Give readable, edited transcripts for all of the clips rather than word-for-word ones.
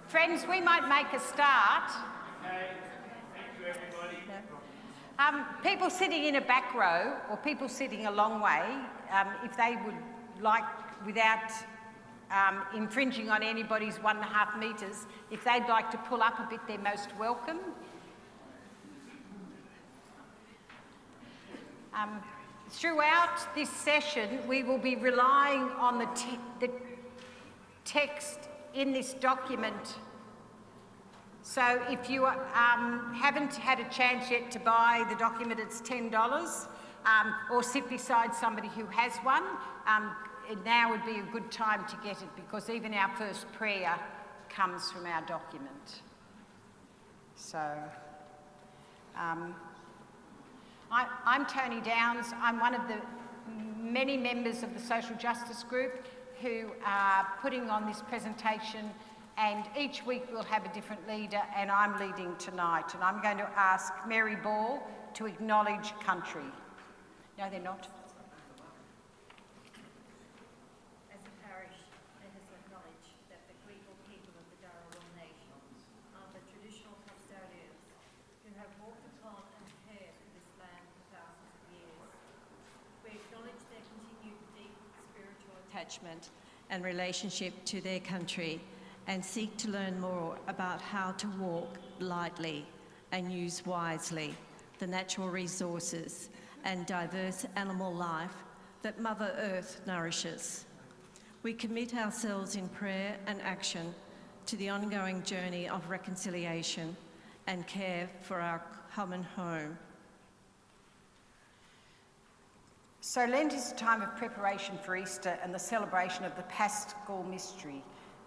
Friends, we might make a start. Okay, thank you everybody. People sitting in a back row or people sitting a long way, if they would like, without infringing on anybody's 1.5 metres, if they'd like to pull up a bit, they're most welcome. Throughout this session, we will be relying on the text in this document. So if you haven't had a chance yet to buy the document, it's $10, or sit beside somebody who has one. Now would be a good time to get it, because even our first prayer comes from our document. So, I'm Tony Downs. I'm one of the many members of the Social Justice Group who are putting on this presentation, and each week we'll have a different leader, and I'm leading tonight. And I'm going to ask Mary Ball to acknowledge country. No, they're not. As a parish, let us acknowledge that the Creole people of the Darawal Nation are the traditional custodians who have walked upon and cared for this land for thousands of years. We acknowledge their continued deep spiritual attachment and relationship to their country, and seek to learn more about how to walk lightly and use wisely the natural resources and diverse animal life that Mother Earth nourishes. We commit ourselves in prayer and action to the ongoing journey of reconciliation and care for our common home. So Lent is a time of preparation for Easter and the celebration of the Paschal Mystery.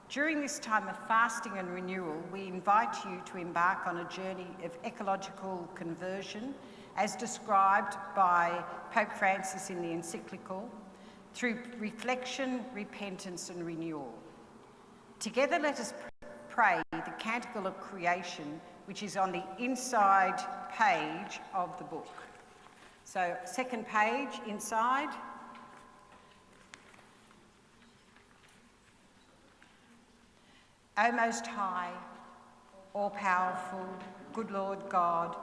During this time of fasting and renewal, we invite you to embark on a journey of ecological conversion, as described by Pope Francis in the Encyclical, through reflection, repentance and renewal. Together let us pray the Canticle of Creation, which is on the inside page of the book. So, second page, inside. O Most High, all-powerful, good Lord God,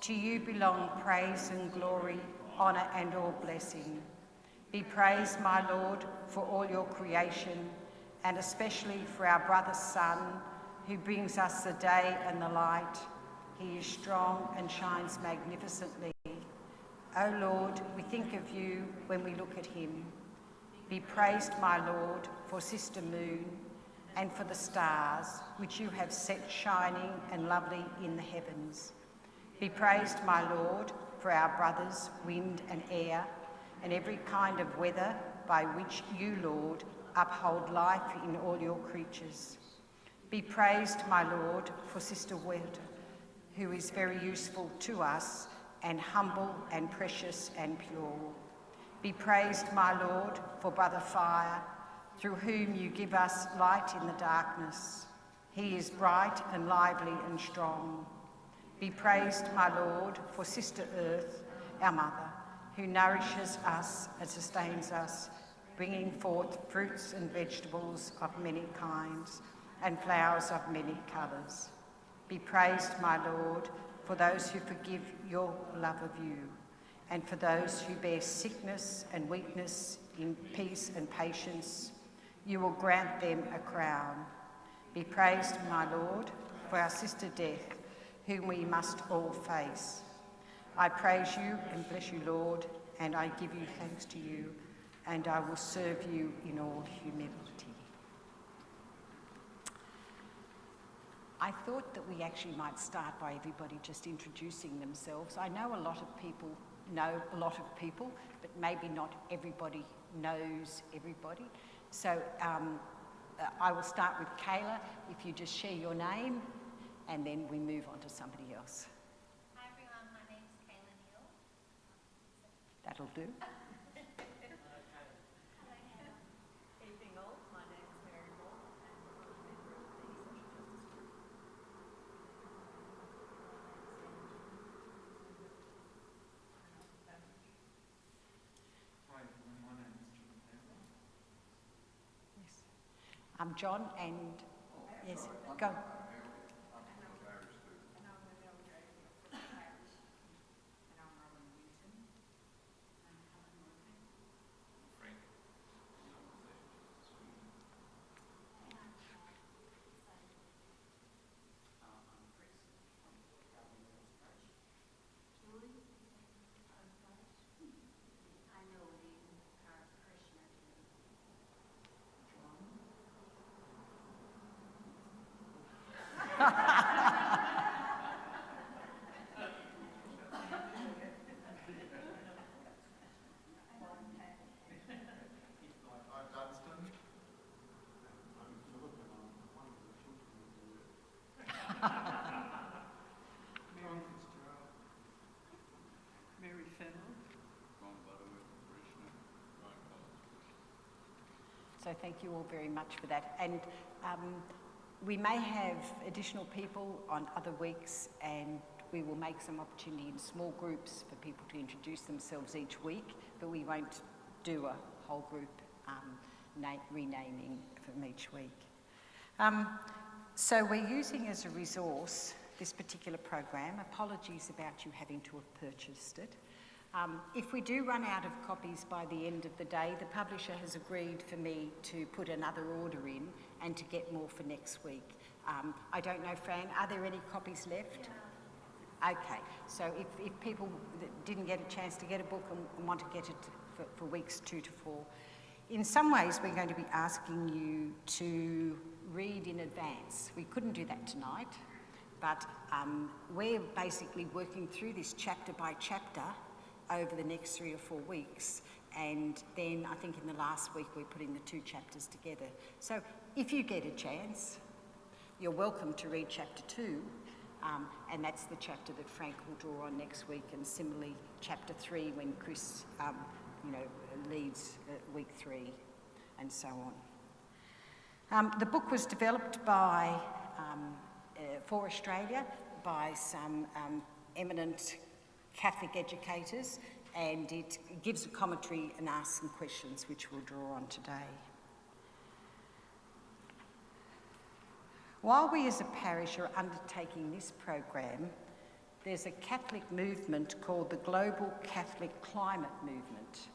to you belong praise and glory, honour and all blessing. Be praised, my Lord, for all your creation, and especially for our brother Sun, who brings us the day and the light. He is strong and shines magnificently. O Lord, we think of you when we look at him. Be praised, my Lord, for Sister Moon, and for the stars which you have set shining and lovely in the heavens. Be praised, my Lord, for our brothers, wind and air, and every kind of weather by which you, Lord, uphold life in all your creatures. Be praised, my Lord, for Sister Huerta, who is very useful to us and humble and precious and pure. Be praised, my Lord, for Brother Fire, through whom you give us light in the darkness. He is bright and lively and strong. Be praised, my Lord, for Sister Earth, our Mother, who nourishes us and sustains us, bringing forth fruits and vegetables of many kinds and flowers of many colours. Be praised, my Lord, for those who forgive your love of you, and for those who bear sickness and weakness in peace and patience. You will grant them a crown. Be praised, my Lord, for our sister Death, whom we must all face. I praise you and bless you, Lord, and I give you thanks to you, and I will serve you in all humility. I thought that we actually might start by everybody just introducing themselves. I know a lot of people know a lot of people, but maybe not everybody knows everybody. So I will start with Kayla, if you just share your name, and then we move on to somebody else. Hi everyone, my name's Kayla Neal. That'll do. Evening all, my name's Mary Ball, and I'm a member of the Social Justice Group. Hi everyone, my name is John. Yes. I'm John, and yes. Go. So thank you all very much for that. And we may have additional people on other weeks, and we will make some opportunity in small groups for people to introduce themselves each week, but we won't do a whole group renaming from each week. So we're using as a resource this particular program. Apologies about you having to have purchased it. If we do run out of copies by the end of the day, the publisher has agreed for me to put another order in and to get more for next week. I don't know, Fran, are there any copies left? Yeah. Okay, so if people that didn't get a chance to get a book and want to get it for weeks 2 to 4, in some ways we're going to be asking you to read in advance. We couldn't do that tonight, but we're basically working through this chapter by chapter over the next 3 or 4 weeks, and then I think in the last week we're putting the 2 chapters together. So if you get a chance, you're welcome to read chapter 2, and that's the chapter that Frank will draw on next week, and similarly chapter 3 when Chris leads week 3, and so on. The book was developed by for Australia by some eminent Catholic educators, and it gives a commentary and asks some questions which we'll draw on today. While we as a parish are undertaking this program, there's a Catholic movement called the Global Catholic Climate Movement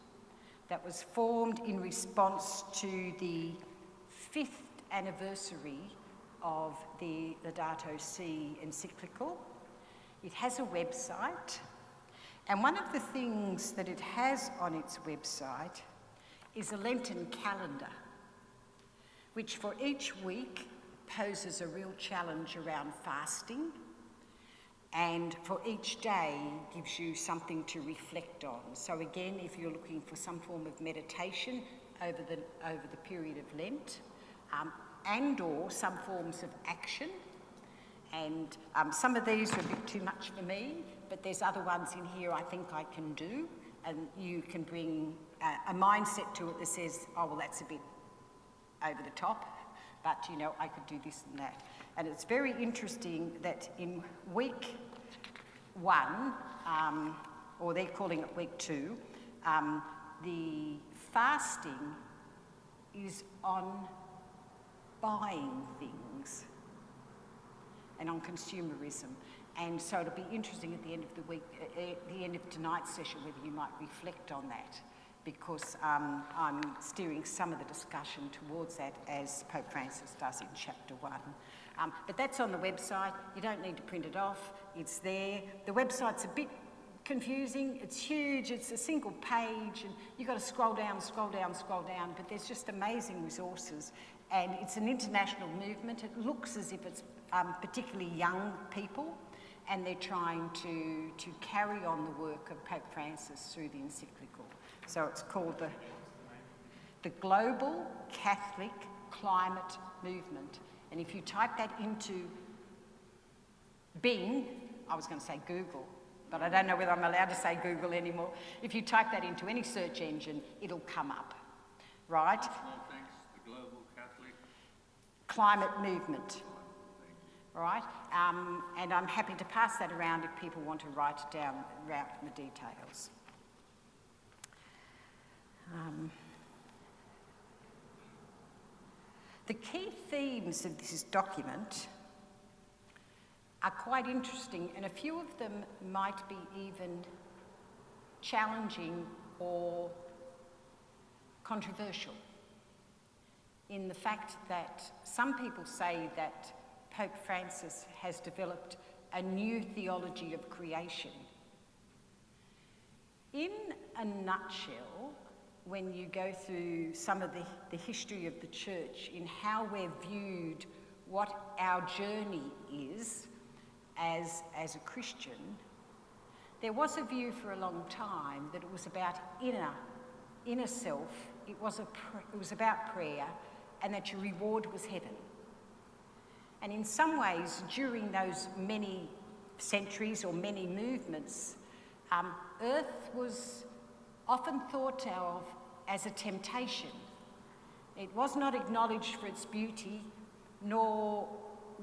that was formed in response to the 5th anniversary of the Laudato Si encyclical. It has a website, and one of the things that it has on its website is a Lenten calendar, which for each week poses a real challenge around fasting, and for each day gives you something to reflect on. So again, if you're looking for some form of meditation over the period of Lent, and or some forms of action, and some of these are a bit too much for me, but there's other ones in here I think I can do, and you can bring a mindset to it that says, oh, well, that's a bit over the top, but, you know, I could do this and that. And it's very interesting that in week 1, or they're calling it week 2, the fasting is on buying things and on consumerism. And so it'll be interesting at the end of the week, at the end of tonight's session, whether you might reflect on that, because I'm steering some of the discussion towards that, as Pope Francis does in chapter 1. But that's on the website. You don't need to print it off. It's there. The website's a bit confusing. It's huge. It's a single page, and you've got to scroll down, but there's just amazing resources. And it's an international movement. It looks as if it's particularly young people, and they're trying to carry on the work of Pope Francis through the encyclical. So it's called the Global Catholic Climate Movement. And if you type that into Bing, I was going to say Google, but I don't know whether I'm allowed to say Google anymore. If you type that into any search engine, it'll come up, right? Small thanks, the Global Catholic Climate Movement. Right, and I'm happy to pass that around if people want to write it down, write the details. The key themes of this document are quite interesting, and a few of them might be even challenging or controversial, in the fact that some people say that Pope Francis has developed a new theology of creation. In a nutshell, when you go through some of the history of the church in how we're viewed, what our journey is as a Christian, there was a view for a long time that it was about inner self, it was about prayer, and that your reward was heaven. And in some ways, during those many centuries or many movements, earth was often thought of as a temptation. It was not acknowledged for its beauty, nor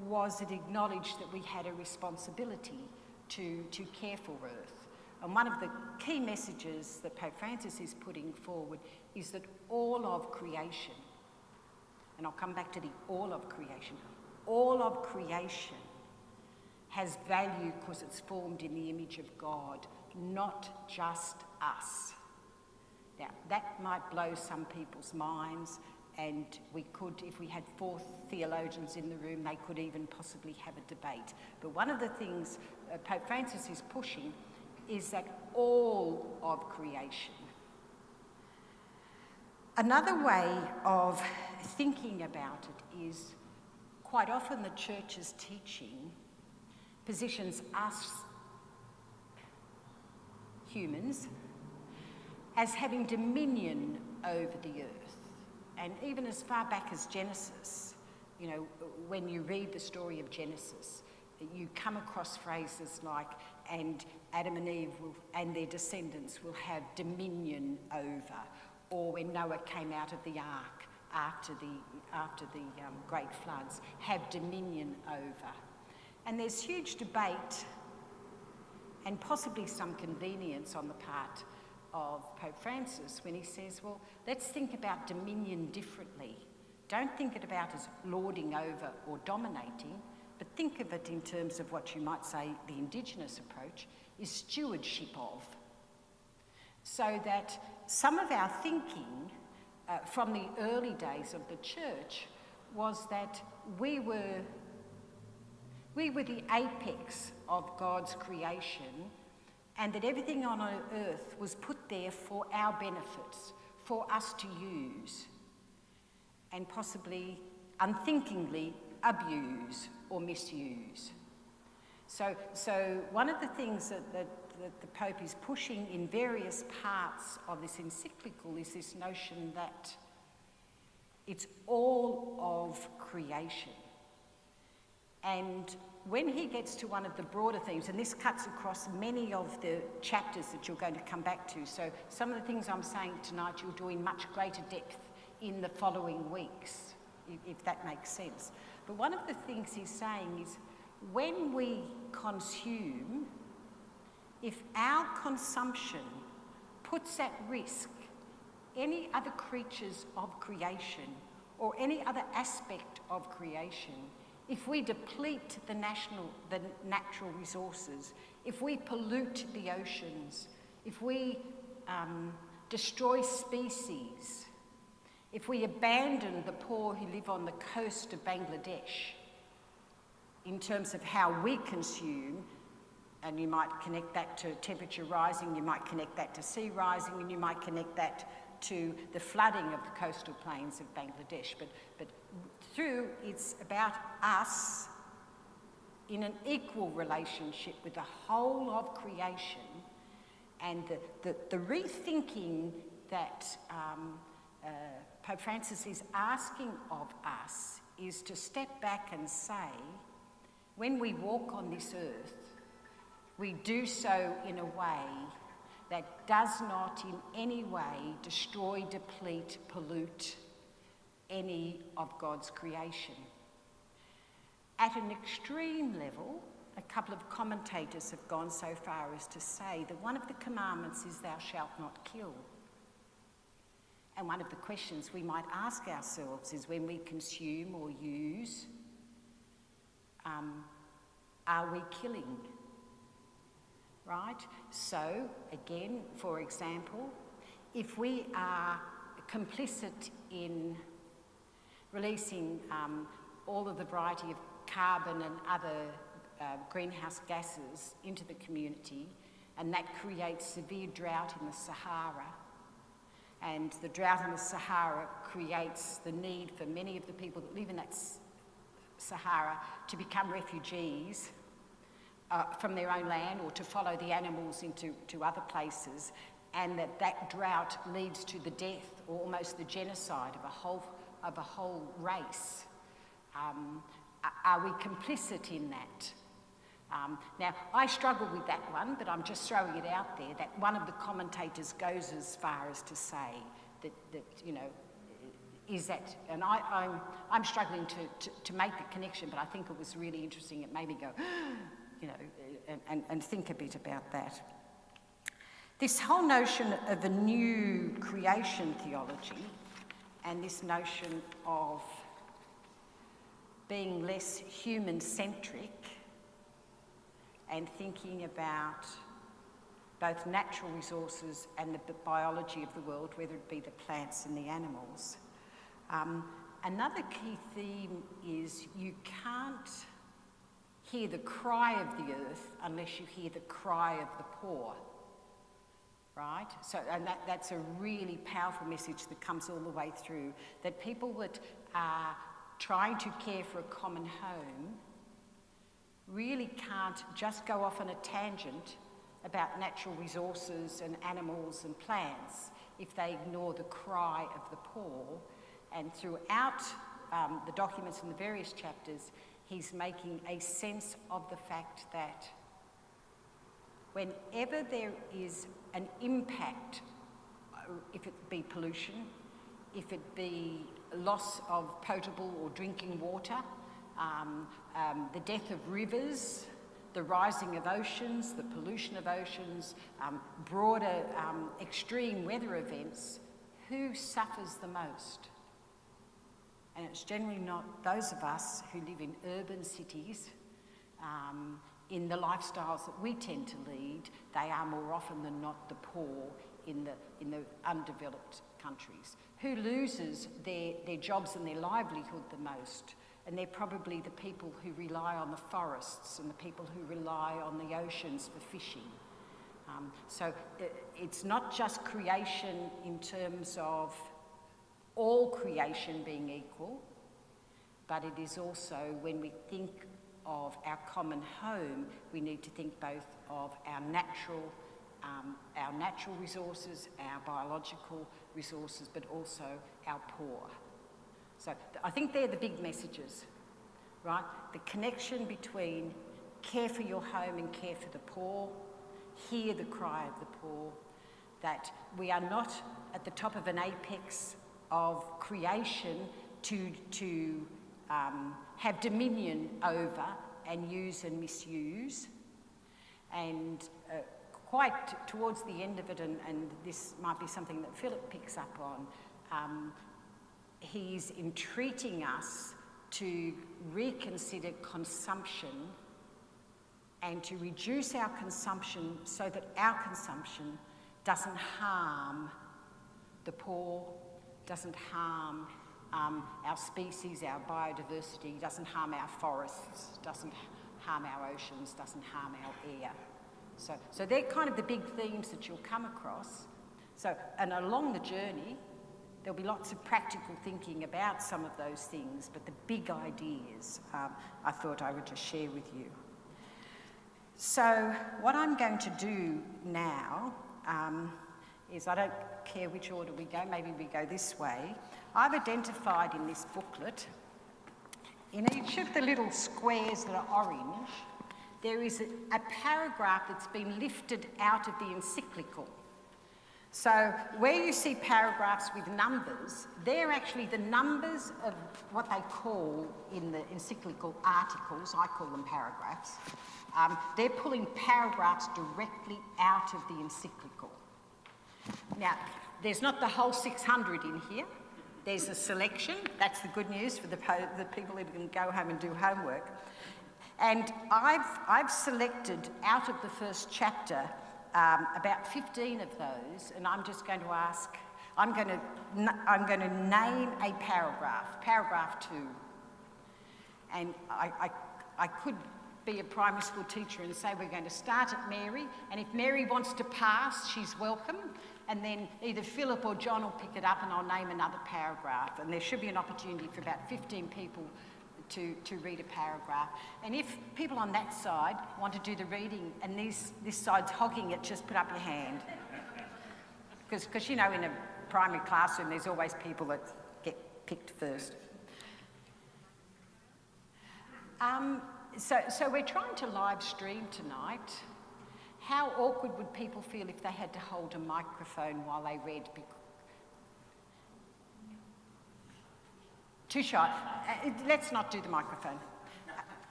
was it acknowledged that we had a responsibility to care for earth. And one of the key messages that Pope Francis is putting forward is that all of creation, and I'll come back to the all of creation has value because it's formed in the image of God, not just us. Now, that might blow some people's minds, and we could, if we had 4 theologians in the room, they could even possibly have a debate. But one of the things Pope Francis is pushing is that all of creation. Another way of thinking about it is quite often the church's teaching positions us humans as having dominion over the earth. And even as far back as Genesis, you know, when you read the story of Genesis, you come across phrases like, and Adam and Eve and their descendants will have dominion over, or when Noah came out of the ark after the great floods, have dominion over. And there's huge debate and possibly some convenience on the part of Pope Francis when he says, well, let's think about dominion differently. Don't think it about as lording over or dominating, but think of it in terms of what you might say the Indigenous approach is stewardship of. So that some of our thinking from the early days of the church was that we were the apex of God's creation, and that everything on earth was put there for our benefits, for us to use, and possibly unthinkingly abuse or misuse. So one of the things that the Pope is pushing in various parts of this encyclical is this notion that it's all of creation. And when he gets to one of the broader themes, and this cuts across many of the chapters that you're going to come back to, so some of the things I'm saying tonight you'll do in much greater depth in the following weeks, if that makes sense. But one of the things he's saying is when we consume, if our consumption puts at risk any other creatures of creation or any other aspect of creation, if we deplete the natural resources, if we pollute the oceans, if we destroy species, if we abandon the poor who live on the coast of Bangladesh in terms of how we consume, and you might connect that to temperature rising, you might connect that to sea rising, and you might connect that to the flooding of the coastal plains of Bangladesh. But through, it's about us in an equal relationship with the whole of creation, and the rethinking that Pope Francis is asking of us is to step back and say, when we walk on this earth, we do so in a way that does not in any way destroy, deplete, pollute any of God's creation. At an extreme level, a couple of commentators have gone so far as to say that one of the commandments is thou shalt not kill. And one of the questions we might ask ourselves is when we consume or use, are we killing? Right? So, again, for example, if we are complicit in releasing all of the variety of carbon and other greenhouse gases into the community, and that creates severe drought in the Sahara, and the drought in the Sahara creates the need for many of the people that live in that Sahara to become refugees from their own land, or to follow the animals into other places, and that drought leads to the death or almost the genocide of a whole race. Are we complicit in that? Now, I struggle with that one, but I'm just throwing it out there, that one of the commentators goes as far as to say that you know, is that, and I'm struggling to make the connection, but I think it was really interesting. It made me go, you know, and think a bit about that. This whole notion of a new creation theology and this notion of being less human-centric and thinking about both natural resources and the biology of the world, whether it be the plants and the animals. Another key theme is you can't hear the cry of the earth unless you hear the cry of the poor, right? So, and that's a really powerful message that comes all the way through, that people that are trying to care for a common home really can't just go off on a tangent about natural resources and animals and plants if they ignore the cry of the poor. And throughout the documents in the various chapters, he's making a sense of the fact that whenever there is an impact, if it be pollution, if it be loss of potable or drinking water, the death of rivers, the rising of oceans, the pollution of oceans, broader extreme weather events, who suffers the most? And it's generally not those of us who live in urban cities, in the lifestyles that we tend to lead. They are more often than not the poor in the undeveloped countries. Who loses their jobs and their livelihood the most? And they're probably the people who rely on the forests and the people who rely on the oceans for fishing. So it's not just creation in terms of all creation being equal, but it is also, when we think of our common home, we need to think both of our natural resources, our biological resources, but also our poor. So I think they're the big messages, right? The connection between care for your home and care for the poor, hear the cry of the poor, that we are not at the top of an apex of creation to have dominion over and use and misuse. And quite towards the end of it, and this might be something that Philip picks up on, he's entreating us to reconsider consumption and to reduce our consumption so that our consumption doesn't harm the poor, doesn't harm our species, our biodiversity, doesn't harm our forests, doesn't harm our oceans, doesn't harm our air. So they're kind of the big themes that you'll come across. So, and along the journey, there'll be lots of practical thinking about some of those things, but the big ideas I thought I would just share with you. So what I'm going to do now is, I don't care which order we go, maybe we go this way. I've identified in this booklet, in each of the little squares that are orange, there is a paragraph that's been lifted out of the encyclical. So where you see paragraphs with numbers, they're actually the numbers of what they call in the encyclical articles. I call them paragraphs. They're pulling paragraphs directly out of the encyclical. Now, there's not the whole 600 in here. There's a selection. That's the good news for the people who can go home and do homework. And I've selected out of the first chapter about 15 of those, and I'm just going to ask, I'm going to name a paragraph 2. And I could be a primary school teacher and say we're going to start at Mary, and if Mary wants to pass, she's welcome, and then either Philip or John will pick it up and I'll name another paragraph, and there should be an opportunity for about 15 people to read a paragraph. And if people on that side want to do the reading and this side's hogging it, just put up your hand. Because you know, in a primary classroom there's always people that get picked first. So we're trying to live stream tonight. How awkward would people feel if they had to hold a microphone while they read? Too shy. Let's not do the microphone.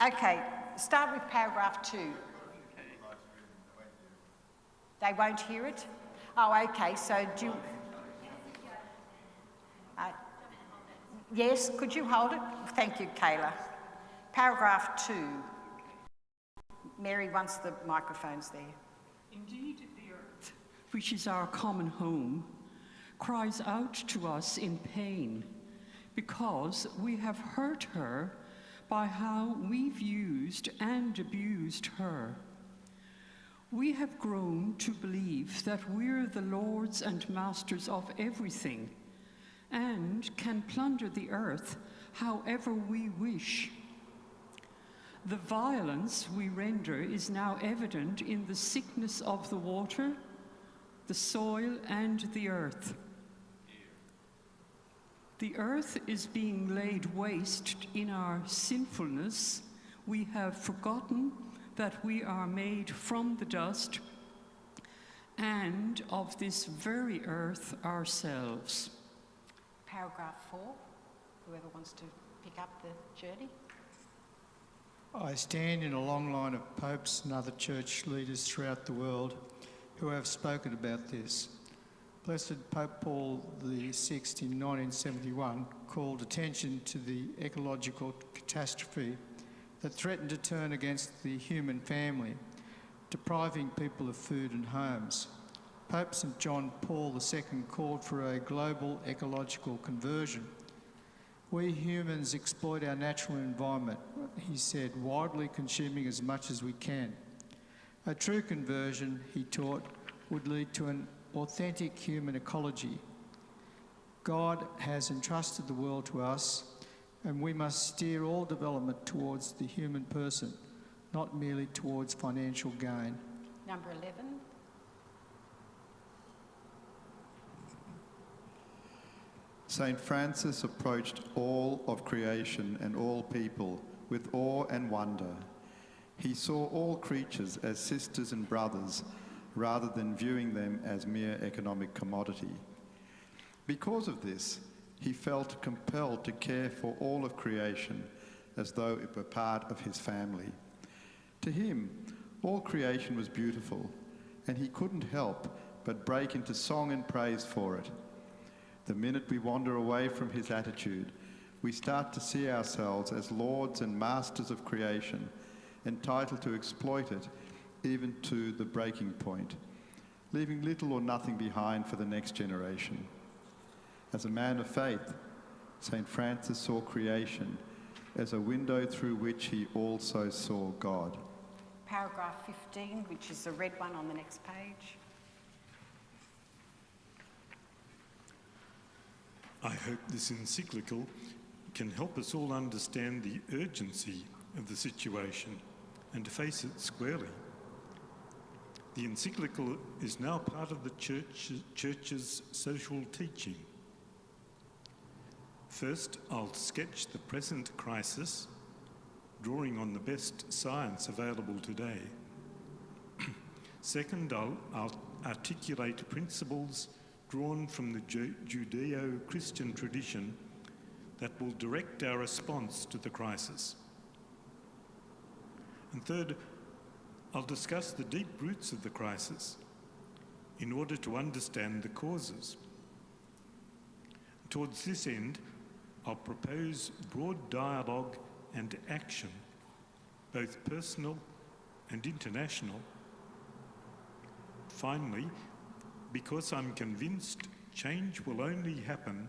Okay, start with paragraph 2. They won't hear it? Oh, okay, so do you... yes, could you hold it? Thank you, Kayla. Paragraph 2. Mary, once the microphone's there. Indeed, the earth, which is our common home, cries out to us in pain because we have hurt her by how we've used and abused her. We have grown to believe that we're the lords and masters of everything and can plunder the earth however we wish. The violence we render is now evident in the sickness of the water, the soil, and the earth. The earth is being laid waste in our sinfulness. We have forgotten that we are made from the dust and of this very earth ourselves. Paragraph 4, whoever wants to pick up the journey. I stand in a long line of popes and other church leaders throughout the world who have spoken about this. Blessed Pope Paul VI in 1971 called attention to the ecological catastrophe that threatened to turn against the human family, depriving people of food and homes. Pope St. John Paul II called for a global ecological conversion. We humans exploit our natural environment, he said, wildly consuming as much as we can. A true conversion, he taught, would lead to an authentic human ecology. God has entrusted the world to us, and we must steer all development towards the human person, not merely towards financial gain. Number 11. St. Francis approached all of creation and all people with awe and wonder. He saw all creatures as sisters and brothers, rather than viewing them as mere economic commodity. Because of this, he felt compelled to care for all of creation as though it were part of his family. To him, all creation was beautiful, and he couldn't help but break into song and praise for it. The minute we wander away from his attitude, we start to see ourselves as lords and masters of creation, entitled to exploit it even to the breaking point, leaving little or nothing behind for the next generation. As a man of faith, St. Francis saw creation as a window through which he also saw God. Paragraph 15, which is the red one on the next page. I hope this encyclical can help us all understand the urgency of the situation and to face it squarely. The encyclical is now part of the Church's social teaching. First, I'll sketch the present crisis, drawing on the best science available today. Second, I'll articulate principles drawn from the Judeo-Christian tradition that will direct our response to the crisis. And third, I'll discuss the deep roots of the crisis in order to understand the causes. Towards this end, I'll propose broad dialogue and action both personal and international. Finally, because I'm convinced change will only happen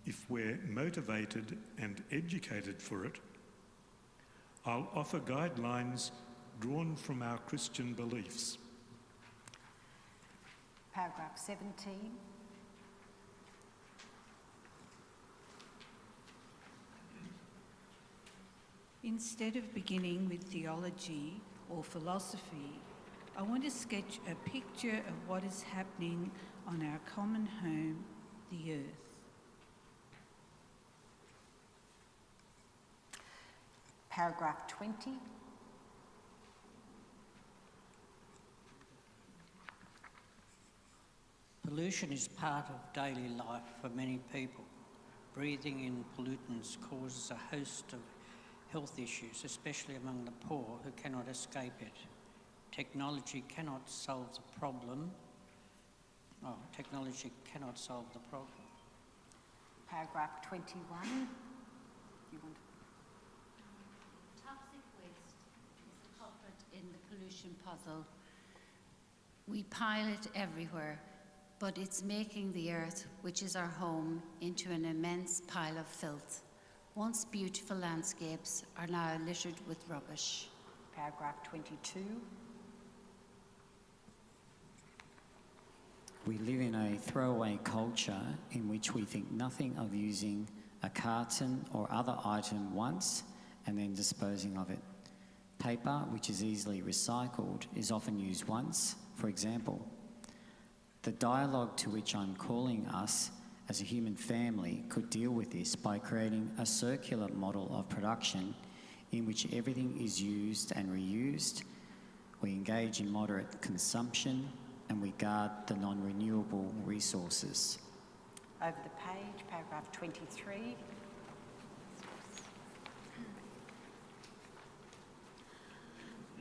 if we're motivated and educated for it, I'll offer guidelines drawn from our Christian beliefs. Paragraph 17. Instead of beginning with theology or philosophy, I want to sketch a picture of what is happening on our common home, the earth. Paragraph 20. Pollution is part of daily life for many people. Breathing in pollutants causes a host of health issues, especially among the poor who cannot escape it. Technology cannot solve the problem. Technology cannot solve the problem. Paragraph 21. You want to... Toxic waste is the culprit in the pollution puzzle. We pile it everywhere, but it's making the earth, which is our home, into an immense pile of filth. Once beautiful landscapes are now littered with rubbish. Paragraph 22. We live in a throwaway culture in which we think nothing of using a carton or other item once and then disposing of it. Paper, which is easily recycled, is often used once. For example, the dialogue to which I'm calling us as a human family could deal with this by creating a circular model of production in which everything is used and reused. We engage in moderate consumption and we guard the non-renewable resources. Over the page, paragraph 23.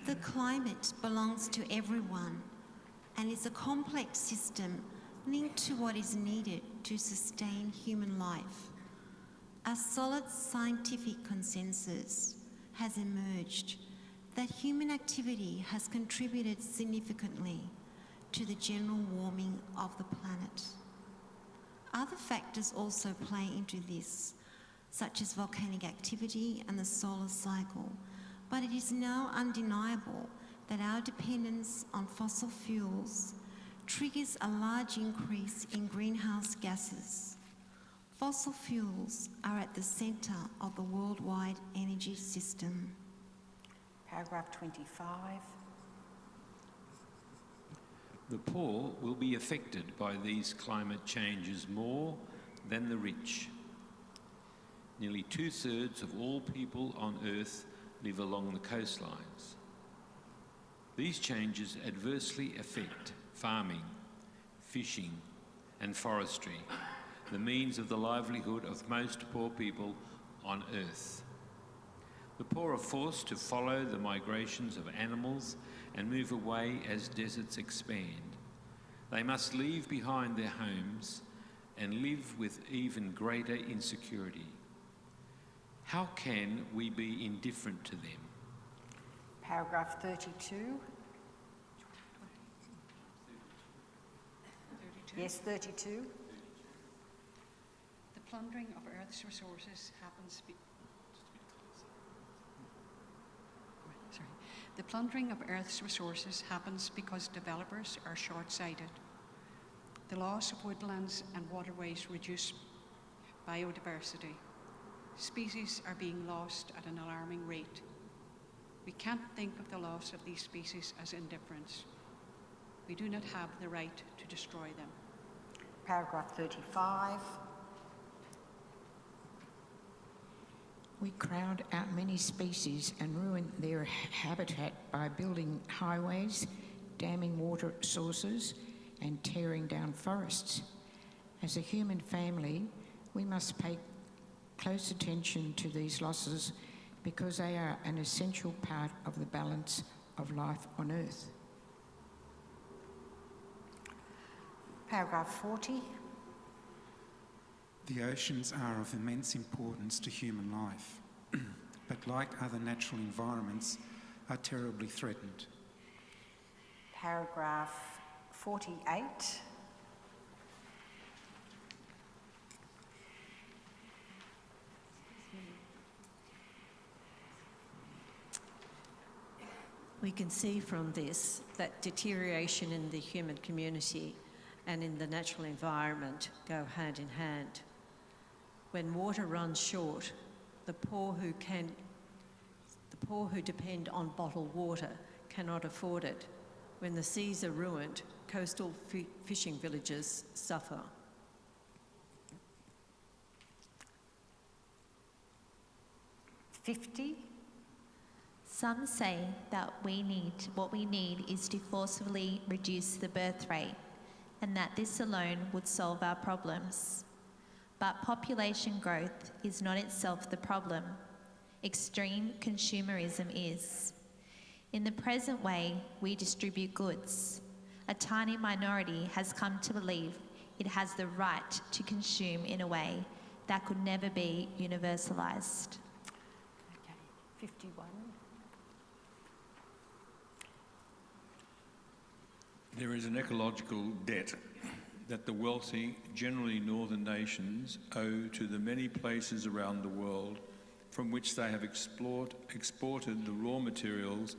The climate belongs to everyone and is a complex system linked to what is needed to sustain human life. A solid scientific consensus has emerged that human activity has contributed significantly to the general warming of the planet. Other factors also play into this, such as volcanic activity and the solar cycle, but it is now undeniable that our dependence on fossil fuels triggers a large increase in greenhouse gases. Fossil fuels are at the centre of the worldwide energy system. Paragraph 25. The poor will be affected by these climate changes more than the rich. Nearly 2/3 of all people on Earth live along the coastlines. These changes adversely affect farming, fishing, and forestry, the means of the livelihood of most poor people on Earth. The poor are forced to follow the migrations of animals and move away as deserts expand. They must leave behind their homes and live with even greater insecurity. How can we be indifferent to them? Paragraph 32. Yes, 32. The plundering of Earth's resources happens The plundering of Earth's resources happens because developers are short-sighted. The loss of woodlands and waterways reduce biodiversity. Species are being lost at an alarming rate. We can't think of the loss of these species as indifference. We do not have the right to destroy them. Paragraph 35. We crowd out many species and ruin their habitat by building highways, damming water sources, and tearing down forests. As a human family, we must pay close attention to these losses because they are an essential part of the balance of life on Earth. Paragraph 40. The oceans are of immense importance to human life. but like other natural environments, are terribly threatened. Paragraph 48. We can see from this that deterioration in the human community and in the natural environment go hand in hand. When water runs short, the poor who depend on bottled water cannot afford it. When the seas are ruined, coastal fishing villages suffer. Some say that what we need is to forcibly reduce the birth rate, and that this alone would solve our problems. But population growth is not itself the problem. Extreme consumerism is. In the present way we distribute goods, a tiny minority has come to believe it has the right to consume in a way that could never be universalised. Okay, 51. There is an ecological debt that the wealthy, generally northern nations, owe to the many places around the world from which they have exported the raw materials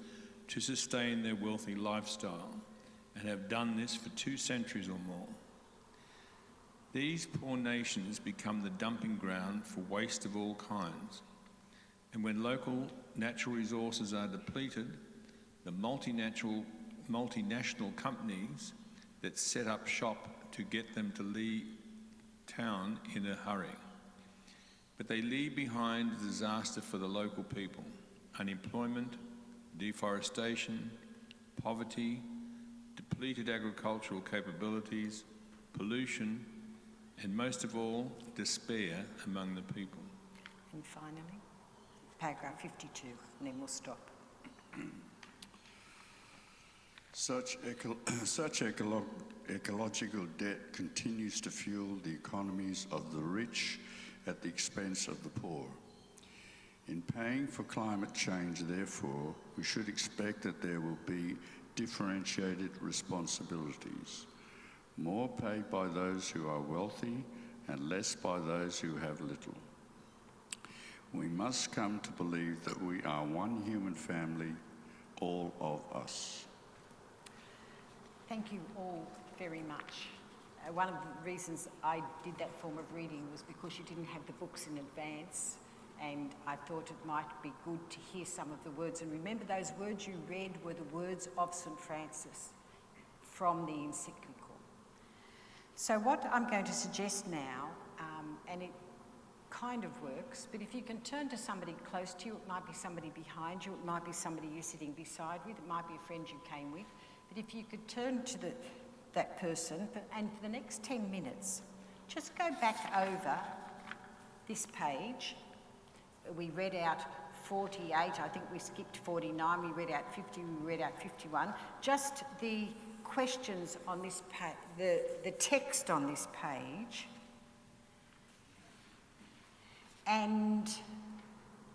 to sustain their wealthy lifestyle, and have done this for 2 centuries or more. These poor nations become the dumping ground for waste of all kinds, and when local natural resources are depleted, the multinational companies that set up shop to get them to leave town in a hurry. But they leave behind a disaster for the local people: unemployment, deforestation, poverty, depleted agricultural capabilities, pollution, and most of all, despair among the people. And finally, paragraph 52, and then we'll stop. Such ecological debt continues to fuel the economies of the rich at the expense of the poor. In paying for climate change, therefore, we should expect that there will be differentiated responsibilities, more paid by those who are wealthy and less by those who have little. We must come to believe that we are one human family, all of us. Thank you all very much. One of the reasons I did that form of reading was because you didn't have the books in advance, and I thought it might be good to hear some of the words. And remember, those words you read were the words of St. Francis from the Encyclical. So what I'm going to suggest now, and it kind of works, but if you can turn to somebody close to you, it might be somebody behind you, it might be somebody you're sitting beside with, it might be a friend you came with, but if you could turn to that person, and for the next 10 minutes, just go back over this page. We read out 48, I think we skipped 49, we read out 50, we read out 51. Just the questions on this page, the text on this page, and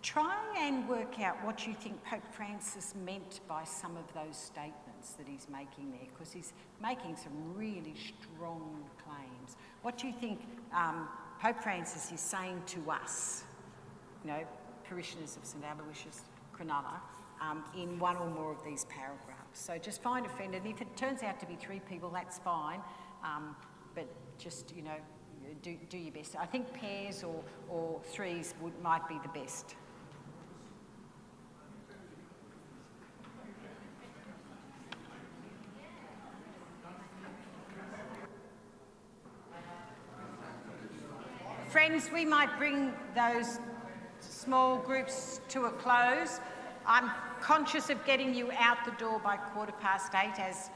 try and work out what you think Pope Francis meant by some of those statements that he's making there, because he's making some really strong claims. What do you think Pope Francis is saying to us, you know, parishioners of St. Aloysius, Cronulla, in one or more of these paragraphs? So just find a friend, and if it turns out to be 3 people, that's fine, but just, you know, do your best. I think pairs or threes might be the best. Friends, we might bring those small groups to a close. I'm conscious of getting you out the door by 8:15 as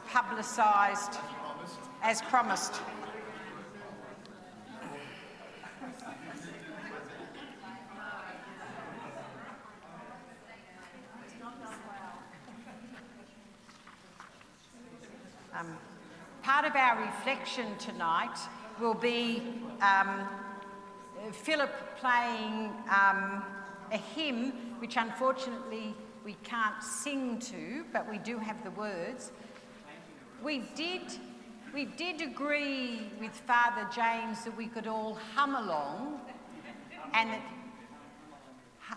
publicised, as promised. Part of our reflection tonight will be Philip playing a hymn, which unfortunately we can't sing to, but we do have the words. We did agree with Father James that we could all hum along, and that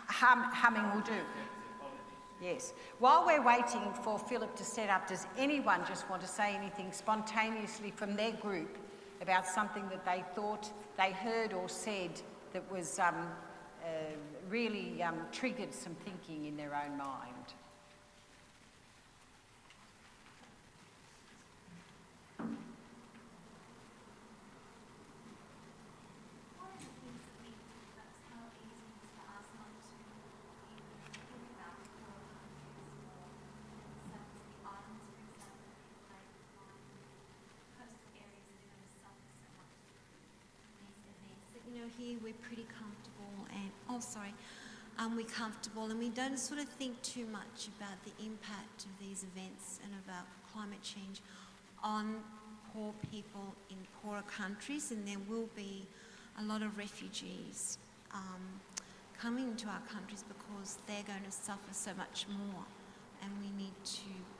humming will do. Yes. While we're waiting for Philip to set up, does anyone just want to say anything spontaneously from their group about something that they thought they heard or said that was really triggered some thinking in their own mind? Here we're pretty comfortable and we're comfortable and we don't sort of think too much about the impact of these events and about climate change on poor people in poorer countries, and there will be a lot of refugees coming into our countries because they're going to suffer so much more, and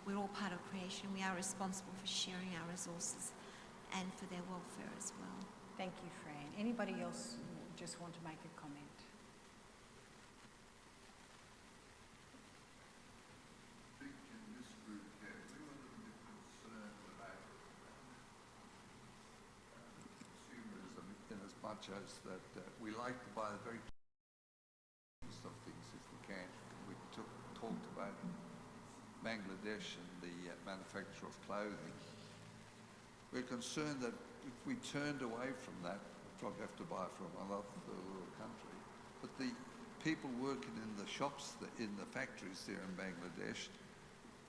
we're all part of creation. We are responsible for sharing our resources and for their welfare as well. Thank you, Fran. Anybody else just want to make a comment? I think in this group here, we were a little bit concerned about consumerism in as much as that we like to buy the very cheapest of things if we can. We talked about Bangladesh and the manufacture of clothing. We're concerned that if we turned away from that, we'd probably have to buy from another third world country. But the people working in the shops, in the factories there in Bangladesh,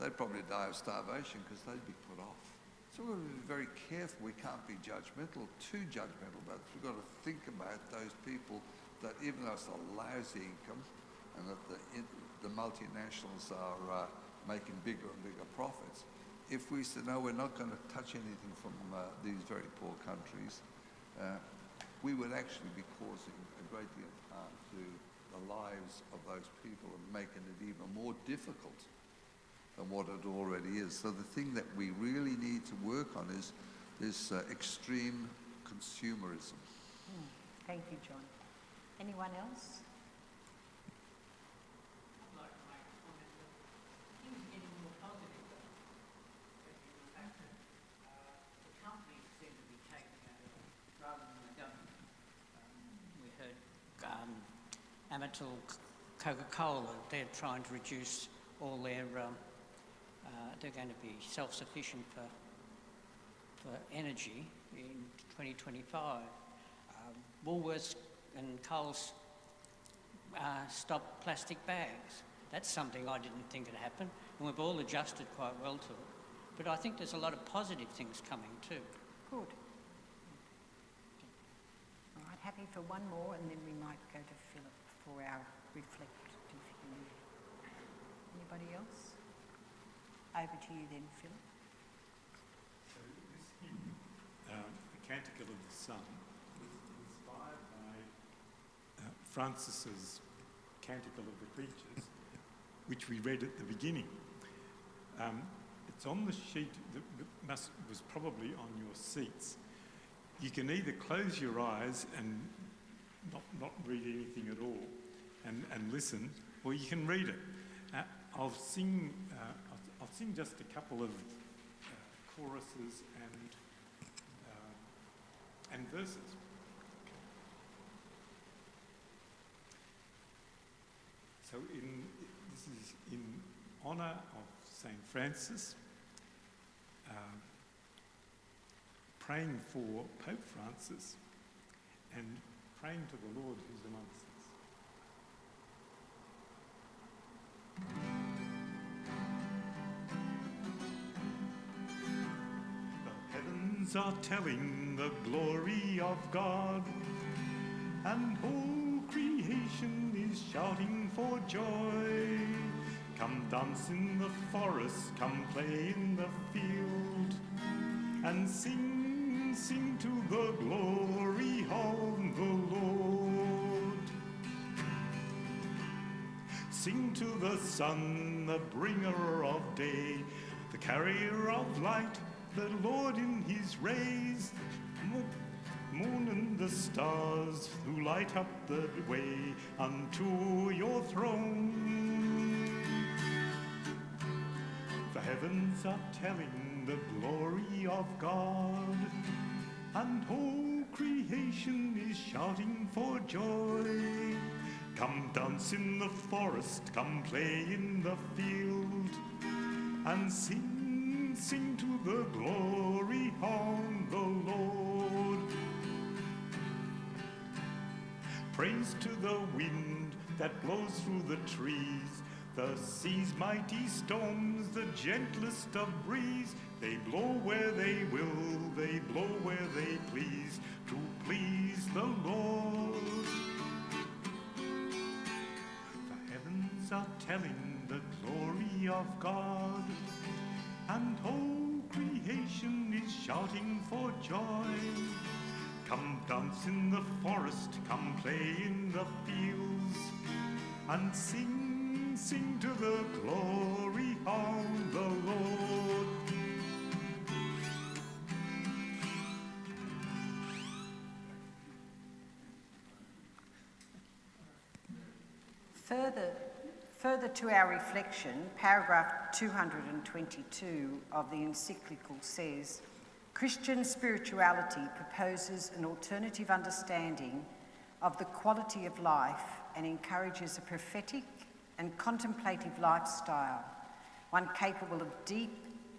they'd probably die of starvation because they'd be put off. So we've got to be very careful. We can't be too judgmental about it. We've got to think about those people that even though it's a lousy income and that the multinationals are making bigger and bigger profits, if we said, no, we're not going to touch anything from these very poor countries, we would actually be causing a great deal of harm to the lives of those people and making it even more difficult than what it already is. So the thing that we really need to work on is this extreme consumerism. Thank you, John. Anyone else? Amatil Coca-Cola, they're trying to reduce all their, they're going to be self-sufficient for energy in 2025. Woolworths and Coles stopped plastic bags. That's something I didn't think would happen, and we've all adjusted quite well to it. But I think there's a lot of positive things coming too. Good. All right, happy for one more, and then we might go to Philip for our reflective view. Anybody else? Over to you then, Philip. So this hymn, the Canticle of the Sun, was inspired by Francis's Canticle of the Creatures, which we read at the beginning. It's on the sheet that was probably on your seats. You can either close your eyes and not read anything at all and listen, or you can read it. I'll sing just a couple of choruses and verses. So this is in honour of St. Francis, praying for Pope Francis and praying to the Lord who's amongst us. The heavens are telling the glory of God, and whole creation is shouting for joy. Come dance in the forest, come play in the field, and sing to the glory of the Lord. Sing to the sun, the bringer of day, the carrier of light, the Lord in his rays, moon and the stars who light up the way unto your throne. The heavens are telling the glory of God, and whole creation is shouting for joy. Come dance in the forest, come play in the field, and sing, sing to the glory of the Lord. Praise to the wind that blows through the trees, the sea's mighty storms, the gentlest of breeze. They blow where they will, they blow where they please, to please the Lord. The heavens are telling the glory of God, and whole creation is shouting for joy. Come dance in the forest, come play in the fields, and sing, sing to the glory of the Lord. Further to our reflection, paragraph 222 of the encyclical says, Christian spirituality proposes an alternative understanding of the quality of life and encourages a prophetic and contemplative lifestyle, one capable of deep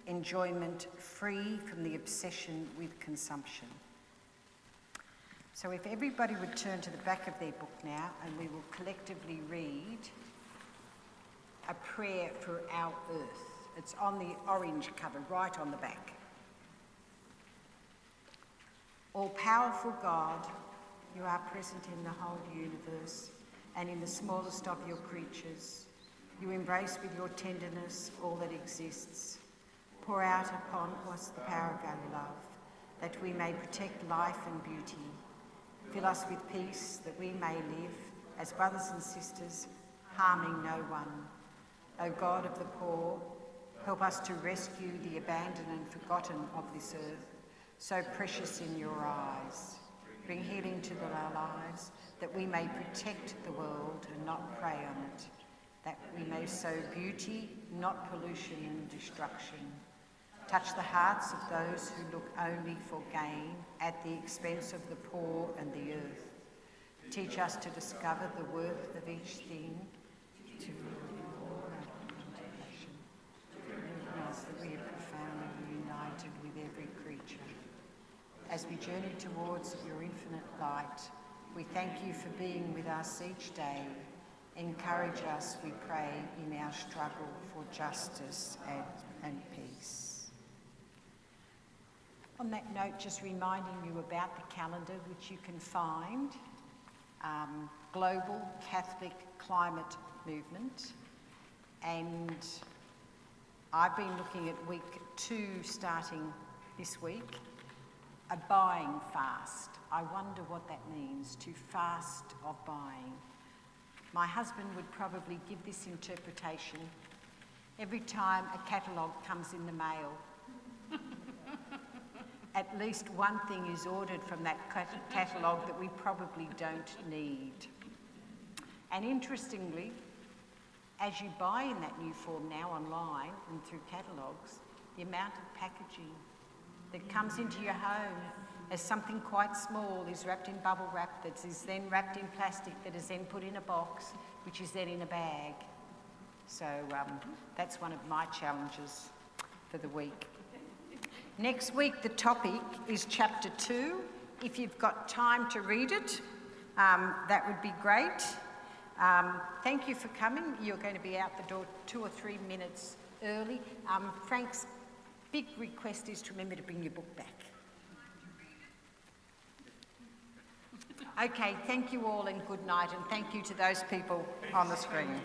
enjoyment, free from the obsession with consumption. So if everybody would turn to the back of their book now, and we will collectively read a prayer for our earth. It's on the orange cover, right on the back. All-powerful God, you are present in the whole universe and in the smallest of your creatures. You embrace with your tenderness all that exists. Pour out upon us the power of our love, that we may protect life and beauty. Fill us with peace, that we may live as brothers and sisters, harming no one. O God of the poor, help us to rescue the abandoned and forgotten of this earth, so precious in your eyes. Bring healing to our lives, that we may protect the world and not prey on it, that we may sow beauty, not pollution and destruction. Touch the hearts of those who look only for gain at the expense of the poor and the earth. Teach us to discover the worth of each thing, to recognize that we are profoundly united with every creature. As we journey towards your infinite light, we thank you for being with us each day. Encourage us, we pray, in our struggle for justice and peace. On that note, just reminding you about the calendar, which you can find, Global Catholic Climate Movement, and I've been looking at week 2 starting this week, a buying fast. I wonder what that means, to fast of buying. My husband would probably give this interpretation every time a catalogue comes in the mail. At least one thing is ordered from that catalogue that we probably don't need. And interestingly, as you buy in that new form now online and through catalogues, the amount of packaging that comes into your home as something quite small is wrapped in bubble wrap, that is then wrapped in plastic, that is then put in a box, which is then in a bag. So that's one of my challenges for the week. Next week, the topic is chapter 2. If you've got time to read it, that would be great. Thank you for coming. You're going to be out the door 2 or 3 minutes early. Frank's big request is to remember to bring your book back. Okay, thank you all and good night, and thank you to those people on the screen.